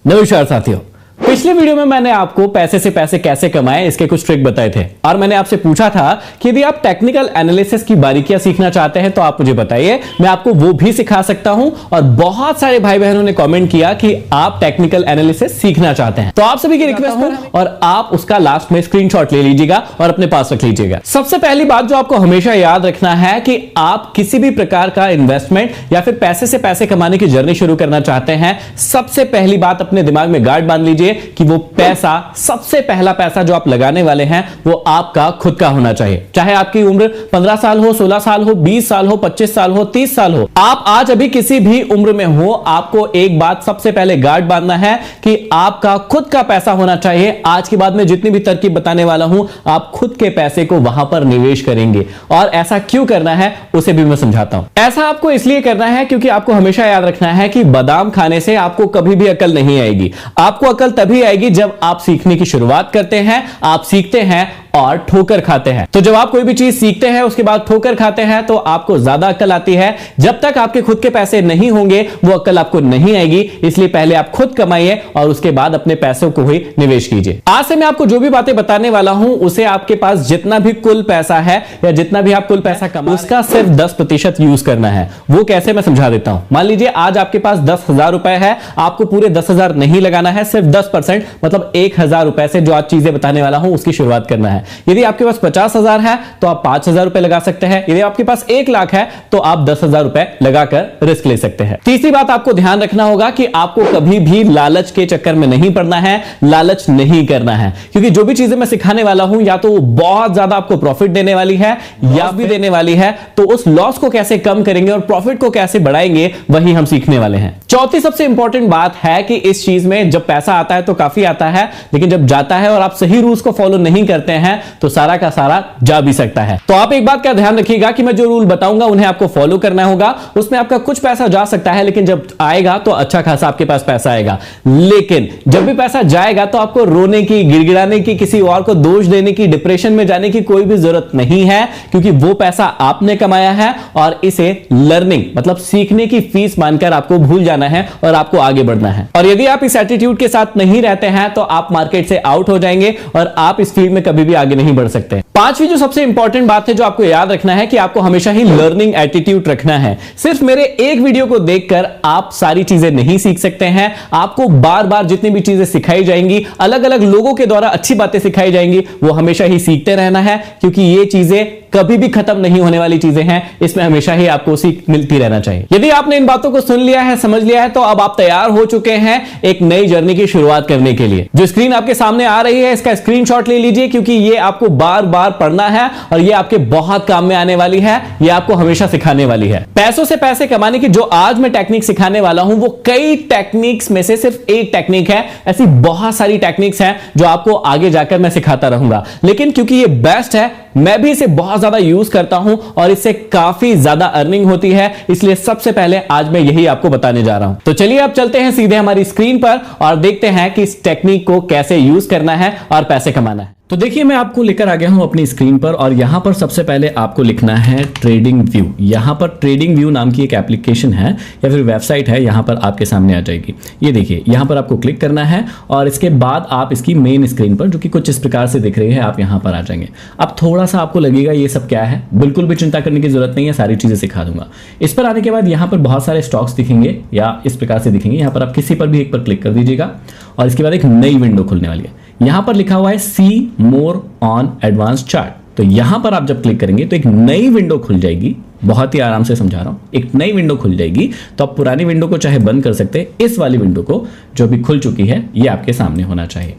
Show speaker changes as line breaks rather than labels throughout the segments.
नमस्कार साथियों, पिछले वीडियो में मैंने आपको पैसे से पैसे कैसे कमाएं इसके कुछ ट्रिक बताए थे और मैंने आपसे पूछा था कि यदि आप टेक्निकल एनालिसिस की बारीकियां सीखना चाहते हैं तो आप मुझे बताइए, मैं आपको वो भी सिखा सकता हूं। और बहुत सारे भाई बहनों ने कमेंट किया कि आप टेक्निकल एनालिसिस सीखना चाहते हैं, तो आप सभी की रिक्वेस्ट है और आप उसका लास्ट में स्क्रीनशॉट ले लीजिएगा और अपने पास रख लीजिएगा। सबसे पहली बात जो आपको हमेशा याद रखना है कि आप किसी भी प्रकार का इन्वेस्टमेंट या फिर पैसे से पैसे कमाने की जर्नी शुरू करना चाहते हैं, सबसे पहली बात अपने दिमाग में गार्ड बांध लीजिए कि वो पैसा, सबसे पहला पैसा जो आप लगाने वाले हैं वो आपका खुद का होना चाहिए। चाहे आपकी उम्र 15 साल हो, 16 साल हो, 20 साल हो, 25 साल हो, 30 साल हो, आप आज अभी किसी भी उम्र में हो, आपको एक बात सबसे पहले गार्ड बांधना है कि आपका खुद का पैसा होना चाहिए। आज के बाद में जितनी भी तरकीब बताने वाला हूं, आप खुद के पैसे को वहां पर निवेश करेंगे। और ऐसा क्यों करना है उसे भी मैं समझाता हूं। ऐसा आपको इसलिए करना है क्योंकि आपको हमेशा याद रखना है कि बादाम खाने से आपको कभी भी अकल नहीं आएगी। आपको अकल तभी आएगी जब आप सीखने की शुरुआत करते हैं, आप सीखते हैं और ठोकर खाते हैं। तो जब आप कोई भी चीज सीखते हैं उसके बाद ठोकर खाते हैं तो आपको ज्यादा अकल आती है। जब तक आपके खुद के पैसे नहीं होंगे वो अकल आपको नहीं आएगी। इसलिए पहले आप खुद कमाइए और उसके बाद अपने पैसों को ही निवेश कीजिए। आज से मैं आपको जो भी बातें बताने वाला हूं उसे आपके पास जितना भी कुल पैसा है या जितना भी आप कुल पैसा कमा उसका सिर्फ 10% यूज करना है। वो कैसे मैं समझा देता हूं। मान लीजिए आज आपके पास 10,000 रुपए है, आपको पूरे 10,000 नहीं लगाना है, सिर्फ 10% मतलब 1,000 रुपए से जो आज चीजें बताने वाला हूं उसकी शुरुआत करना है। यदि आपके पास 50,000 है तो आप 5,000 रुपए लगा सकते हैं। यदि आपके पास 1 लाख है तो आप 10,000 रुपए लगाकर रिस्क ले सकते हैं। तीसरी बात आपको ध्यान रखना होगा कि आपको कभी भी लालच के चक्कर में नहीं पड़ना है, लालच नहीं करना है, क्योंकि जो भी चीजें मैं सिखाने वाला हूं या तो वो बहुत ज्यादा आपको प्रॉफिट देने वाली है या भी देने वाली है। तो उस लॉस को कैसे कम करेंगे और प्रॉफिट को कैसे बढ़ाएंगे वही हम सीखने वाले हैं। चौथी सबसे इंपॉर्टेंट बात है कि इस चीज में जब पैसा आता है तो काफी आता है, लेकिन जब जाता है और आप सही रूल्स को फॉलो नहीं करते हैं तो सारा का सारा जा भी सकता है। तो आप एक बात का ध्यान रखिएगा कि मैं जो रूल बताऊंगा उन्हें आपको फॉलो करना होगा। उसमें आपका कुछ पैसा जा सकता है, लेकिन जब आएगा तो अच्छा खासा आपके पास पैसा आएगा। लेकिन जब भी पैसा जाएगा तो आपको रोने की, गिड़गिड़ाने की, किसी और को दोष देने की, डिप्रेशन में जाने की कोई भी जरूरत नहीं है, क्योंकि वो पैसा आपने कमाया है और इसे लर्निंग मतलब सीखने की फीस मानकर आपको भूल जाना है और आपको आगे बढ़ना है। और यदि आप इस एटीट्यूड के साथ नहीं रहते हैं तो आप मार्केट से आउट हो जाएंगे और आप इस फील्ड में कभी भी आगे नहीं बढ़ सकते। पांचवी जो सबसे इंपॉर्टेंट बात है जो आपको याद रखना है कि आपको हमेशा ही लर्निंग एटीट्यूड रखना है। सिर्फ मेरे एक वीडियो को देखकर आप सारी चीजें नहीं सीख सकते हैं। आपको बार बार जितनी भी चीजें सिखाई जाएंगी, अलग अलग लोगों के द्वारा अच्छी बातें सिखाई जाएंगी, वो हमेशा ही सीखते रहना है, क्योंकि ये चीजें कभी भी खत्म नहीं होने वाली चीजें हैं। इसमें हमेशा ही आपको सीख मिलती रहना चाहिए। यदि आपने इन बातों को सुन लिया है, समझ लिया है, तो अब आप तैयार हो चुके हैं एक नई जर्नी की शुरुआत करने के लिए। जो स्क्रीन आपके सामने आ रही है इसका स्क्रीनशॉट ले लीजिए, क्योंकि ये आपको बार बार पढ़ना है और ये आपके बहुत काम में आने वाली है। ये आपको हमेशा सिखाने वाली है। पैसों से पैसे कमाने की जो आज मैं टेक्निक सिखाने वाला हूं वो कई टेक्निक्स में से सिर्फ एक टेक्निक है। ऐसी बहुत सारी टेक्निक्स हैं जो आपको आगे जाकर मैं सिखाता रहूंगा, लेकिन क्योंकि ये बेस्ट है, मैं भी इसे बहुत ज्यादा यूज करता हूं और इससे काफी ज्यादा अर्निंग होती है, इसलिए सबसे पहले आज मैं यही आपको बताने जा रहा हूं। तो चलिए अब चलते हैं सीधे हमारी स्क्रीन पर और देखते हैं कि इस टेक्निक को कैसे यूज करना है और पैसे कमाना है। तो देखिए मैं आपको लेकर आ गया हूं अपनी स्क्रीन पर और यहां पर सबसे पहले आपको लिखना है ट्रेडिंग व्यू। यहां पर ट्रेडिंग व्यू नाम की एक एप्लीकेशन है या फिर वेबसाइट है, यहां पर आपके सामने आ जाएगी। ये देखिए यहां पर आपको क्लिक करना है और इसके बाद आप इसकी मेन स्क्रीन पर, जो कि कुछ इस प्रकार से दिख रही है, आप यहां पर आ जाएंगे। अब थोड़ा सा आपको लगेगा ये सब क्या है, बिल्कुल भी चिंता करने की जरूरत नहीं है, सारी चीजें सिखा दूंगा। इस पर आने के बाद यहां पर बहुत सारे स्टॉक्स दिखेंगे या इस प्रकार से दिखेंगे। यहां पर आप किसी पर भी एक पर क्लिक कर दीजिएगा और इसके बाद एक नई विंडो खुलने वाली है। यहां पर लिखा हुआ है सी मोर ऑन एडवांस चार्ट। तो यहां पर आप जब क्लिक करेंगे तो एक नई विंडो खुल जाएगी। बहुत ही आराम से समझा रहा हूं, एक नई विंडो खुल जाएगी। तो आप पुरानी विंडो को चाहे बंद कर सकते हैं, इस वाली विंडो को जो अभी खुल चुकी है ये आपके सामने होना चाहिए।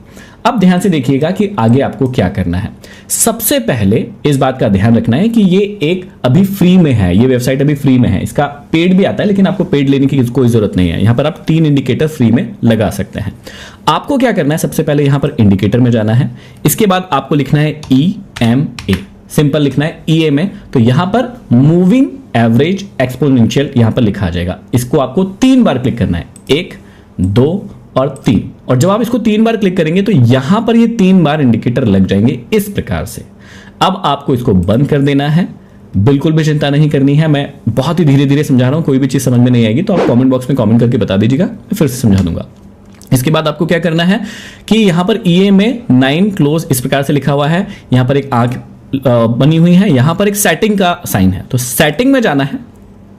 अब ध्यान से देखिएगा कि आगे आपको क्या करना है। सबसे पहले इस बात का ध्यान रखना है कि ये एक अभी फ्री में है, ये वेबसाइट अभी फ्री में है। इसका पेड भी आता है, लेकिन आपको पेड लेने की कोई जरूरत नहीं है। यहां पर आप 3 इंडिकेटर फ्री में लगा सकते हैं। आपको क्या करना है, सबसे पहले यहां पर इंडिकेटर में जाना है। इसके बाद आपको लिखना है EMA, सिंपल लिखना है EMA। तो यहां पर मूविंग एवरेज एक्सपोनेंशियल यहां पर लिखा आ जाएगा। इसको आपको 3 बार क्लिक करना है, 1, 2 और 3। और जब आप इसको 3 बार क्लिक करेंगे तो यहां पर ये 3 बार इंडिकेटर लग जाएंगे इस प्रकार से। अब आपको इसको बंद कर देना है, बिल्कुल भी चिंता नहीं करनी है। मैं बहुत ही धीरे धीरे समझा रहा हूं, कोई भी चीज समझ में नहीं आएगी तो आप कमेंट बॉक्स में कमेंट करके बता दीजिएगा, मैं फिर से समझा दूंगा। इसके बाद आपको क्या करना है कि यहां पर ईए में 9 क्लोज इस प्रकार से लिखा हुआ है, यहां पर एक आंख बनी हुई है, यहां पर एक सेटिंग का साइन है, तो सेटिंग में जाना है,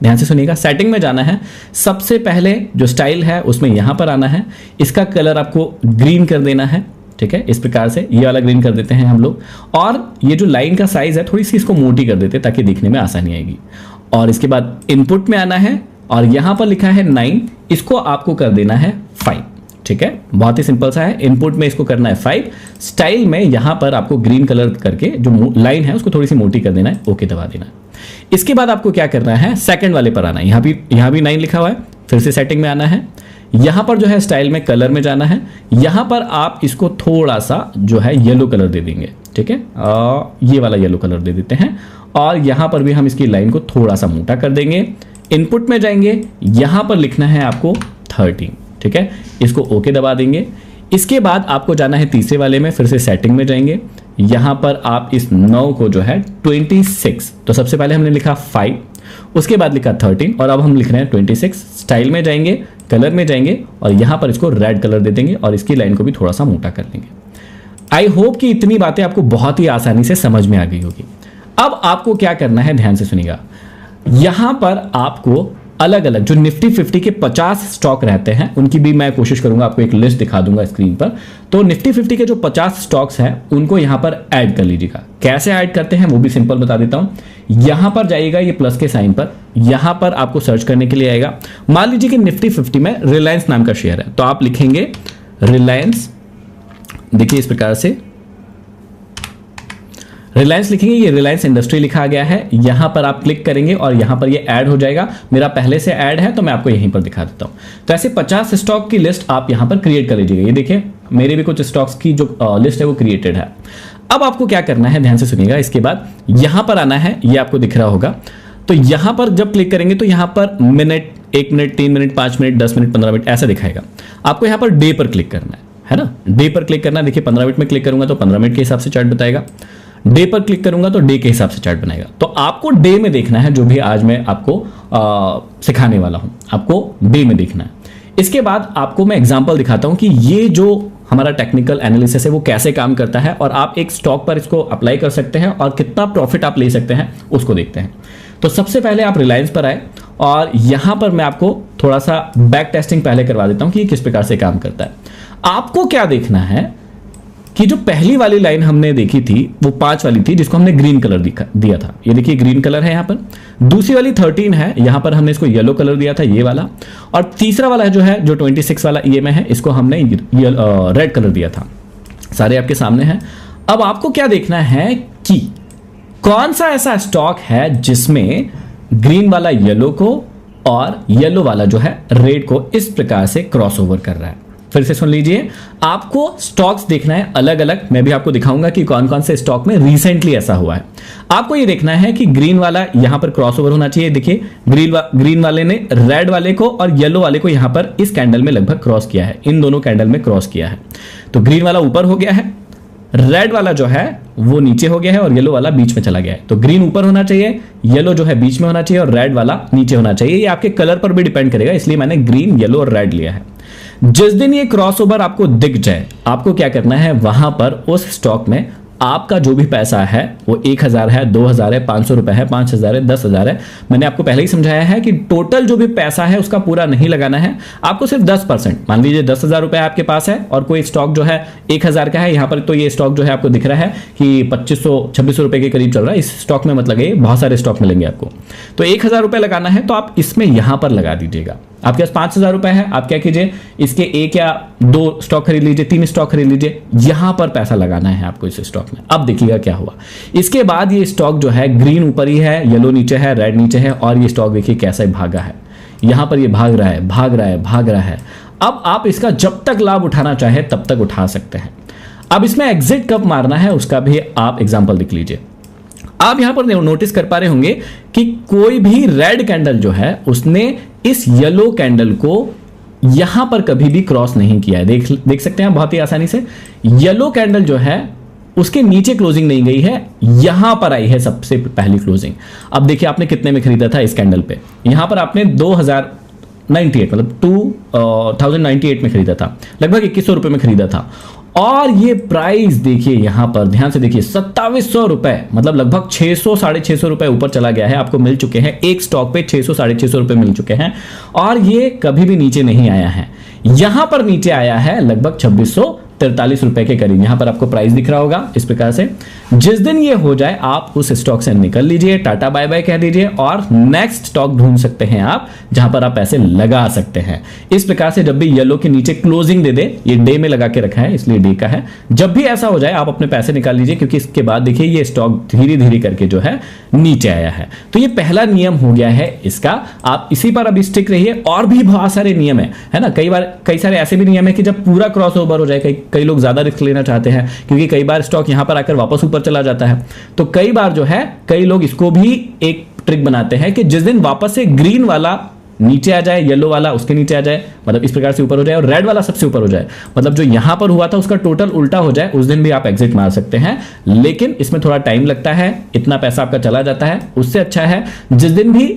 ध्यान से सुनिएगा, सेटिंग में जाना है। सबसे पहले जो स्टाइल है उसमें यहां पर आना है, इसका कलर आपको ग्रीन कर देना है, ठीक है, इस प्रकार से ये वाला ग्रीन कर देते हैं हम लोग। और ये जो लाइन का साइज है थोड़ी सी इसको मोटी कर देते हैं ताकि दिखने में आसानी आएगी। और इसके बाद इनपुट में आना है और यहां पर लिखा है 9, इसको आपको कर देना है 5, ठीक है, बहुत ही सिंपल सा है। इनपुट में इसको करना है 5, स्टाइल में यहां पर आपको ग्रीन कलर करके जो लाइन है उसको थोड़ी सी मोटी कर देना है, ओके दबा देना है। इसके बाद आपको क्या करना है, सेकंड वाले पर आना है, यहां भी 9 लिखा हुआ है, फिर से सेटिंग में आना है, यहां पर जो है स्टाइल में कलर में जाना है, यहां पर आप इसको थोड़ा सा जो है येलो कलर दे देंगे, ठीक है, ये वाला येलो कलर दे देते हैं। और यहां पर भी हम इसकी लाइन को थोड़ा सा मोटा कर देंगे। इनपुट में जाएंगे, यहां पर लिखना है आपको 13, ठीक है, इसको ओके दबा देंगे। इसके बाद आपको जाना है तीसरे वाले में, फिर से सेटिंग में जाएंगे, यहां पर आप इस 9 को जो है 26, तो सबसे पहले हमने लिखा 5, उसके बाद लिखा 13 और अब हम लिख रहे हैं 26। स्टाइल में जाएंगे, कलर में जाएंगे और यहां पर इसको रेड कलर दे देंगे और इसकी लाइन को भी थोड़ा सा मोटा कर लेंगे। आई होप कि इतनी बातें आपको बहुत ही आसानी से समझ में आ गई होगी। अब आपको क्या करना है, ध्यान से सुनिएगा, यहां पर आपको अलग अलग जो निफ्टी 50 के 50 स्टॉक रहते हैं उनकी भी मैं कोशिश करूंगा, आपको एक लिस्ट दिखा दूंगा स्क्रीन पर। तो निफ्टी 50 के जो 50 स्टॉक्स हैं उनको यहां पर ऐड कर लीजिएगा। कैसे ऐड करते हैं वो भी सिंपल बता देता हूं। यहां पर जाइएगा, ये प्लस के साइन पर, यहां पर आपको सर्च करने के लिए आएगा। मान लीजिए कि निफ्टी 50 में रिलायंस नाम का शेयर है, तो आप लिखेंगे रिलायंस, देखिए इस प्रकार से रिलायंस लिखेंगे, ये रिलायंस इंडस्ट्री लिखा गया है, यहां पर आप क्लिक करेंगे और यहां पर ये ऐड हो जाएगा। मेरा पहले से ऐड है तो मैं आपको यहीं पर दिखा देता हूं। तो ऐसे 50 स्टॉक की लिस्ट आप यहां पर क्रिएट कर लीजिएगा। ये देखिए मेरे भी कुछ स्टॉक्स की जो लिस्ट है वो क्रिएटेड है। अब आपको क्या करना है, ध्यान से सुनिएगा, इसके बाद यहां पर आना है, ये आपको दिख रहा होगा। तो यहां पर जब क्लिक करेंगे तो यहां पर minute, 1 minute, 3 minute, 5 minute, 10 minute, 15 minute ऐसा दिखाएगा। आपको यहां पर डे पर क्लिक करना है ना, डे पर क्लिक करना है। देखिए 15 मिनट में क्लिक करूंगा तो 15 मिनट के हिसाब से चार्ट बताएगा, डे पर क्लिक करूंगा तो डे के हिसाब से चार्ट बनाएगा। तो आपको डे में देखना है, जो भी आज मैं आपको सिखाने वाला हूं, आपको डे में देखना है। इसके बाद आपको मैं एग्जांपल दिखाता हूं कि ये जो हमारा टेक्निकल एनालिसिस है वो कैसे काम करता है और आप एक स्टॉक पर इसको अप्लाई कर सकते हैं और कितना प्रॉफिट आप ले सकते हैं उसको देखते हैं। तो सबसे पहले आप रिलायंस पर आए और यहां पर मैं आपको थोड़ा सा बैक टेस्टिंग पहले करवा देता हूं कि किस प्रकार से काम करता है। आपको क्या देखना है कि जो पहली वाली लाइन हमने देखी थी वो 5 वाली थी, जिसको हमने ग्रीन कलर दिया था, ये देखिए ग्रीन कलर है यहां पर। दूसरी वाली 13 है, यहां पर हमने इसको येलो कलर दिया था, ये वाला। और तीसरा वाला जो है जो 26 वाला ये में है, इसको हमने रेड कलर दिया था। सारे आपके सामने हैं। अब आपको क्या देखना है कि कौन सा ऐसा स्टॉक है जिसमें ग्रीन वाला येलो को और येलो वाला जो है रेड को इस प्रकार से क्रॉसओवर कर रहा है। फिर से सुन लीजिए, आपको स्टॉक्स देखना है अलग अलग, मैं भी आपको दिखाऊंगा कि कौन कौन से स्टॉक में रिसेंटली ऐसा हुआ है। आपको ये देखना है कि ग्रीन वाला यहां पर क्रॉसओवर होना चाहिए। देखिए ग्रीन वाले ने रेड वाले को और येलो वाले को यहां पर इस कैंडल में लगभग क्रॉस किया है, इन दोनों कैंडल में क्रॉस किया है। तो ग्रीन वाला ऊपर हो गया है, रेड वाला जो है वो नीचे हो गया है और येलो वाला बीच में चला गया है। तो ग्रीन ऊपर होना चाहिए, येलो जो है बीच में होना चाहिए और रेड वाला नीचे होना चाहिए। ये आपके कलर पर भी डिपेंड करेगा, इसलिए मैंने ग्रीन, येलो और रेड लिया है। जिस दिन ये क्रॉसओवर आपको दिख जाए, आपको क्या करना है, वहां पर उस स्टॉक में आपका जो भी पैसा है वो 1000 है, 2000 है, 500 रुपए है, 5000 है, 10,000 है। मैंने आपको पहले ही समझाया है कि टोटल जो भी पैसा है उसका पूरा नहीं लगाना है, आपको सिर्फ 10%। मान लीजिए 10,000 रुपए आपके पास है और कोई स्टॉक जो है 1000 का है, यहां पर तो ये स्टॉक जो है आपको दिख रहा है कि 2500-2600 रुपए के करीब चल रहा है। इस स्टॉक में मत लगे, बहुत सारे स्टॉक मिलेंगे आपको। तो 1000 रुपए लगाना है तो आप इसमें यहां पर लगा दीजिएगा। आपके पास 5000 रुपए है, आप क्या कीजिए, इसके 1 या 2 स्टॉक खरीद लीजिए, 3 स्टॉक खरीद लीजिए, यहां पर पैसा लगाना है आपको इस स्टॉक में। अब देखिएगा क्या हुआ। इसके बाद ये स्टॉक जो है ग्रीन ऊपर ही है, येलो नीचे है, रेड नीचे है और ये स्टॉक देखिए कैसे भागा है। यहां पर ये भाग रहा है, भाग रहा है, भाग रहा है। अब आप इसका जब तक लाभ उठाना चाहे तब तक उठा सकते हैं। अब इसमें एग्जिट कब मारना है उसका भी आप एग्जाम्पल देख लीजिए। आप यहां पर नोटिस कर पा रहे होंगे कि कोई भी रेड कैंडल जो है उसने इस येलो कैंडल को यहां पर कभी भी क्रॉस नहीं किया है। देख सकते हैं बहुत ही आसानी से। येलो कैंडल जो है उसके नीचे क्लोजिंग नहीं गई है, यहां पर आई है सबसे पहली क्लोजिंग। अब देखिए आपने कितने में खरीदा था इस कैंडल पे, यहां पर आपने 98 मतलब 2098 में खरीदा था, लगभग 2100 रुपए में खरीदा था। और ये प्राइस देखिए यहां पर ध्यान से देखिए 2700 रुपए, मतलब लगभग 600 650 रुपए ऊपर चला गया है, आपको मिल चुके हैं एक स्टॉक पे 600 650 रुपए मिल चुके हैं। और ये कभी भी नीचे नहीं आया है, यहां पर नीचे आया है लगभग 2643 रुपए के करीब। यहां पर आपको प्राइस दिख रहा होगा इस प्रकार से। जिस दिन ये हो जाए आप उस स्टॉक से निकल लीजिए, टाटा बाय बाय कह दीजिए और नेक्स्ट स्टॉक ढूंढ सकते हैं आप जहां पर आप पैसे लगा सकते हैं। इस प्रकार से जब भी येलो के नीचे क्लोजिंग दे दे, ये डे में लगा के रखा है इसलिए डे का है, जब भी ऐसा हो जाए आप अपने पैसे निकाल लीजिए, क्योंकि इसके बाद देखिए ये स्टॉक धीरे धीरे करके जो है नीचे आया है। तो ये पहला नियम हो गया है इसका, आप इसी पर अभी स्टिक रहिए। और भी बहुत सारे नियम है ना, कई सारे ऐसे भी नियम है कि जब पूरा क्रॉस ओवर हो जाए, कई लोग ज्यादा रिस्क लेना चाहते हैं, क्योंकि कई बार स्टॉक यहां पर आकर वापस ऊपर चला जाता है। तो कई बार जो है कई लोग इसको भी एक ट्रिक बनाते हैं कि जिस दिन वापस से ग्रीन वाला नीचे आ जाए, येलो वाला उसके नीचे आ जाए, मतलब इस प्रकार से ऊपर हो जाए, और रेड वाला सबसे ऊपर हो जाए, मतलब जो यहां पर हुआ था उसका टोटल उल्टा हो जाए, उस दिन भी आप एग्जिट मार सकते हैं। लेकिन इसमें थोड़ा टाइम लगता है, इतना पैसा आपका चला जाता है। उससे अच्छा है जिस दिन भी,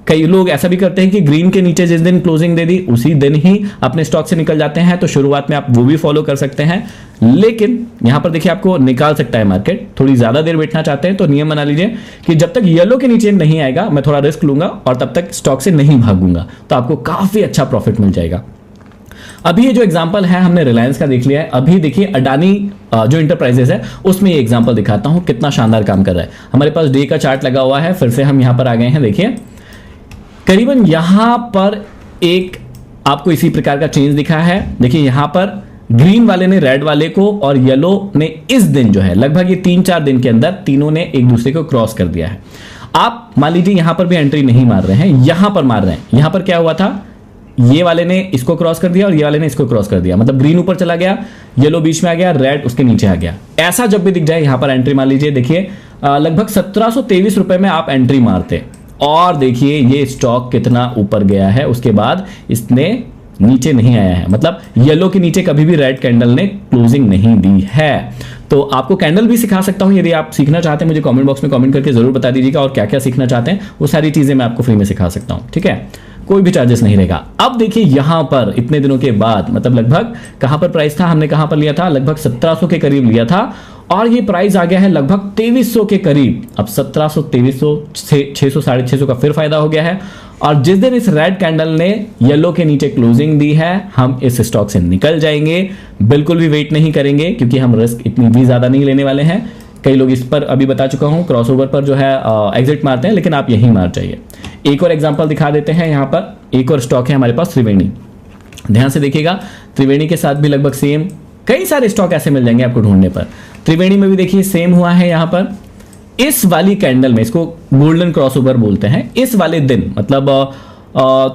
कई लोग ऐसा भी करते हैं कि ग्रीन के नीचे जिस दिन क्लोजिंग दे दी उसी दिन ही अपने स्टॉक से निकल जाते हैं। तो शुरुआत में आप वो भी फॉलो कर सकते हैं, लेकिन यहां पर देखिए आपको निकाल सकता है मार्केट। थोड़ी ज्यादा देर बैठना चाहते हैं तो नियम बना लीजिए कि जब तक येलो के नीचे नहीं आएगा मैं थोड़ा रिस्क लूंगा और तब तक स्टॉक से नहीं भागूंगा, तो आपको काफी अच्छा प्रॉफिट मिल जाएगा। अभी ये जो एग्जांपल है हमने रिलायंस का देख लिया है। अभी देखिए अडानी जो इंटरप्राइजेस है उसमें ये एग्जांपल दिखाता हूं कितना शानदार काम कर रहा है। हमारे पास डे का चार्ट लगा हुआ है, फिर से हम यहां पर आ गए हैं। देखिए करीबन यहां पर एक आपको इसी प्रकार का चेंज दिखा है। देखिए यहां पर ग्रीन वाले ने रेड वाले को और येलो ने इस दिन जो है लगभग ये 3-4 दिन के अंदर तीनों ने एक दूसरे को क्रॉस कर दिया है। आप मान लीजिए यहां पर भी एंट्री नहीं मार रहे हैं, यहां पर मार रहे हैं। यहां पर क्या हुआ था, ये वाले ने इसको क्रॉस कर दिया और ये वाले ने इसको क्रॉस कर दिया, मतलब ग्रीन ऊपर चला गया, येलो बीच में आ गया, रेड उसके नीचे आ गया। ऐसा जब भी दिख जाए यहां पर एंट्री मार लीजिए। देखिए लगभग 1723 रुपए में आप एंट्री मारते और देखिए ये स्टॉक कितना ऊपर गया है, उसके बाद इसने नीचे नहीं आया है, मतलब येलो के नीचे कभी भी रेड कैंडल ने क्लोजिंग नहीं दी है। तो आपको कैंडल भी सिखा सकता हूं, यदि आप सीखना चाहते हैं मुझे कमेंट बॉक्स में कमेंट करके जरूर बता दीजिएगा, और क्या क्या सीखना चाहते हैं वो सारी चीजें मैं आपको फ्री में सिखा सकता हूं, ठीक है, कोई भी चार्जेस नहीं रहेगा। अब देखिए यहां पर इतने दिनों के बाद, मतलब लगभग कहां पर प्राइस था, हमने कहां पर लिया था, लगभग 1700 के करीब लिया था और ये प्राइस आ गया है लगभग 2300 के करीब। अब 1700 2300 600 650 का फिर फायदा हो गया है। और जिस दिन इस रेड कैंडल ने येलो के नीचे क्लोजिंग दी है हम इस स्टॉक से निकल जाएंगे, बिल्कुल भी वेट नहीं करेंगे, क्योंकि हम रिस्क इतनी भी ज्यादा नहीं लेने वाले हैं। कई लोग इस पर अभी बता चुका हूं क्रॉसओवर पर जो है एग्जिट मारते हैं, लेकिन आप यही मार चाहिए। एक और एग्जांपल दिखा देते हैं। यहां पर एक और स्टॉक है हमारे पास त्रिवेणी, ध्यान से देखिएगा। त्रिवेणी के साथ भी लगभग सेम, कई सारे स्टॉक ऐसे मिल जाएंगे आपको ढूंढने पर। त्रिवेणी में भी देखिए सेम हुआ है। यहां पर इस वाली कैंडल में, इसको गोल्डन क्रॉसओवर बोलते हैं, इस वाले दिन मतलब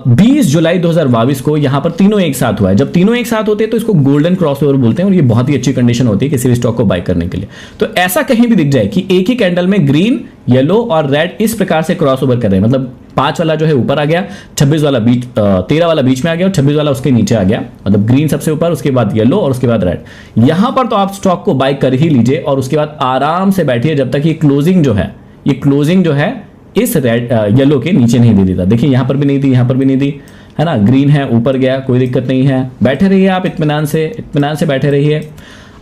20 जुलाई 2022 को यहां पर तीनों एक साथ हुआ है। जब तीनों एक साथ होते हैं तो इसको गोल्डन क्रॉसओवर बोलते हैं और ये बहुत ही अच्छी कंडीशन होती है किसी भी स्टॉक को बाय करने के लिए। तो ऐसा कहीं भी दिख जाए कि एक ही कैंडल में ग्रीन, येलो और रेड इस प्रकार से क्रॉसओवर कर रहे हैं, मतलब 5 वाला जो है ऊपर आ गया, 26 वाला बीच 13 वाला बीच में आ गया और 26 वाला उसके नीचे आ गया, मतलब ग्रीन सबसे ऊपर, उसके बाद येलो और उसके बाद रेड। यहां पर तो आप स्टॉक को बाय कर ही लीजिए और उसके बाद आराम से बैठिए जब तक ये क्लोजिंग जो है, ये क्लोजिंग जो है इस रेड येलो के नीचे नहीं दे देता। देखिए यहां पर भी नहीं दी, यहां पर भी नहीं दी, है ना, ग्रीन है ऊपर गया, कोई दिक्कत नहीं है, बैठे रहिए आप इत्मीनान से बैठे रहिए।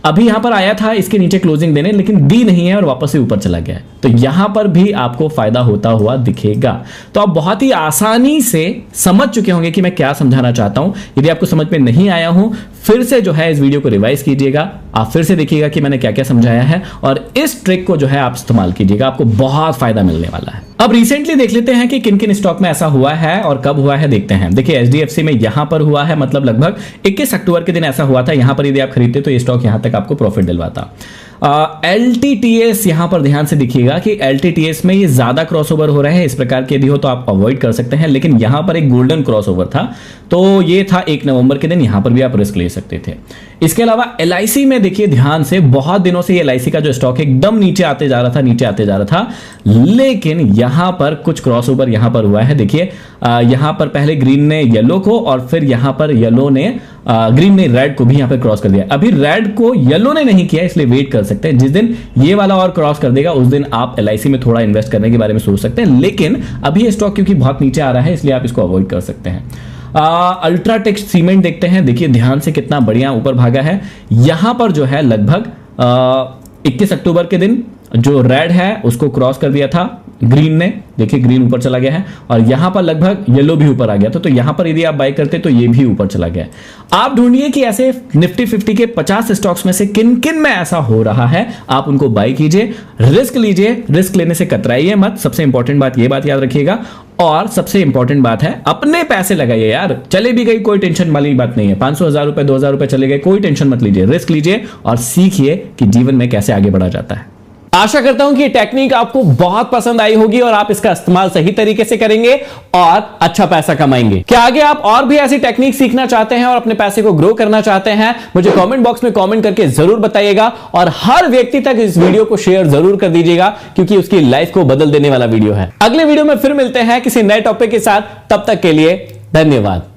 अभी यहां पर आया था इसके नीचे क्लोजिंग देने, लेकिन दी नहीं है और वापस से ऊपर चला गया है, तो यहां पर भी आपको फायदा होता हुआ दिखेगा। तो आप बहुत ही आसानी से समझ चुके होंगे कि मैं क्या समझाना चाहता हूं। यदि आपको समझ में नहीं आया हूं, फिर से जो है इस वीडियो को रिवाइज कीजिएगा, आप फिर से देखिएगा कि मैंने क्या क्या समझाया है और इस ट्रिक को जो है आप इस्तेमाल कीजिएगा, आपको बहुत फायदा मिलने वाला है। अब रिसेंटली देख लेते हैं कि किन किन स्टॉक में ऐसा हुआ है और कब हुआ है, देखते हैं। देखिए HDFC में यहां पर हुआ है, मतलब लगभग 21 अक्टूबर के दिन ऐसा हुआ था। यहां पर यदि आप खरीदते तो ये स्टॉक यहां तक आपको प्रॉफिट दिलवाता। LTTS यहां पर ध्यान से देखिएगा कि LTTS में ये ज्यादा क्रॉसओवर हो रहे हैं, इस प्रकार के यदि हो तो आप अवॉइड कर सकते हैं, लेकिन यहां पर एक गोल्डन क्रॉसओवर था, तो ये था 1 नवंबर के दिन, यहां पर भी आप रिस्क ले सकते थे। इसके अलावा LIC में देखिए ध्यान से, बहुत दिनों से ये LIC का जो स्टॉक है एकदम नीचे आते जा रहा था, लेकिन यहां पर कुछ क्रॉसओवर यहां पर हुआ है। देखिए यहां पर पहले ग्रीन ने येलो को और फिर यहां पर येलो ने ग्रीन ने रेड को भी यहां पर क्रॉस कर दिया। अभी रेड को येलो ने नहीं किया, इसलिए वेट कर सकते हैं, जिस दिन ये वाला और क्रॉस कर देगा उस दिन आप LIC में थोड़ा इन्वेस्ट करने के बारे में सोच सकते हैं, लेकिन अभी ये स्टॉक क्योंकि बहुत नीचे आ रहा है इसलिए आप इसको अवॉइड कर सकते हैं। अल्ट्राटेक सीमेंट देखते हैं, देखिए ध्यान से कितना बढ़िया ऊपर भागा है। यहां पर जो है लगभग 21 अक्टूबर के दिन जो रेड है उसको क्रॉस कर दिया था ग्रीन ने, देखिए ग्रीन ऊपर चला गया है, और यहां पर लगभग येलो भी ऊपर आ गया था। तो यहां पर यदि आप बाय करते तो ये भी ऊपर चला गया। आप ढूंढिए कि ऐसे निफ्टी 50 के 50 स्टॉक्स में से किन किन में ऐसा हो रहा है, आप उनको बाय कीजिए, रिस्क लीजिए, रिस्क लेने से कतराइए मत। सबसे इंपॉर्टेंट बात ये बात याद रखिएगा, और सबसे इंपॉर्टेंट बात है अपने पैसे लगाइए यार, चले भी गई कोई टेंशन वाली बात नहीं है, 500 1000 रुपए 2000 रुपए चले गए कोई टेंशन मत लीजिए, रिस्क लीजिए और सीखिए कि जीवन में कैसे आगे बढ़ा जाता है। आशा करता हूं कि ये टेक्निक आपको बहुत पसंद आई होगी और आप इसका इस्तेमाल सही तरीके से करेंगे और अच्छा पैसा कमाएंगे। क्या आगे आप और भी ऐसी टेक्निक सीखना चाहते हैं और अपने पैसे को ग्रो करना चाहते हैं? मुझे कमेंट बॉक्स में कमेंट करके जरूर बताइएगा, और हर व्यक्ति तक इस वीडियो को शेयर जरूर कर दीजिएगा, क्योंकि उसकी लाइफ को बदल देने वाला वीडियो है। अगले वीडियो में फिर मिलते हैं किसी नए टॉपिक के साथ, तब तक के लिए धन्यवाद।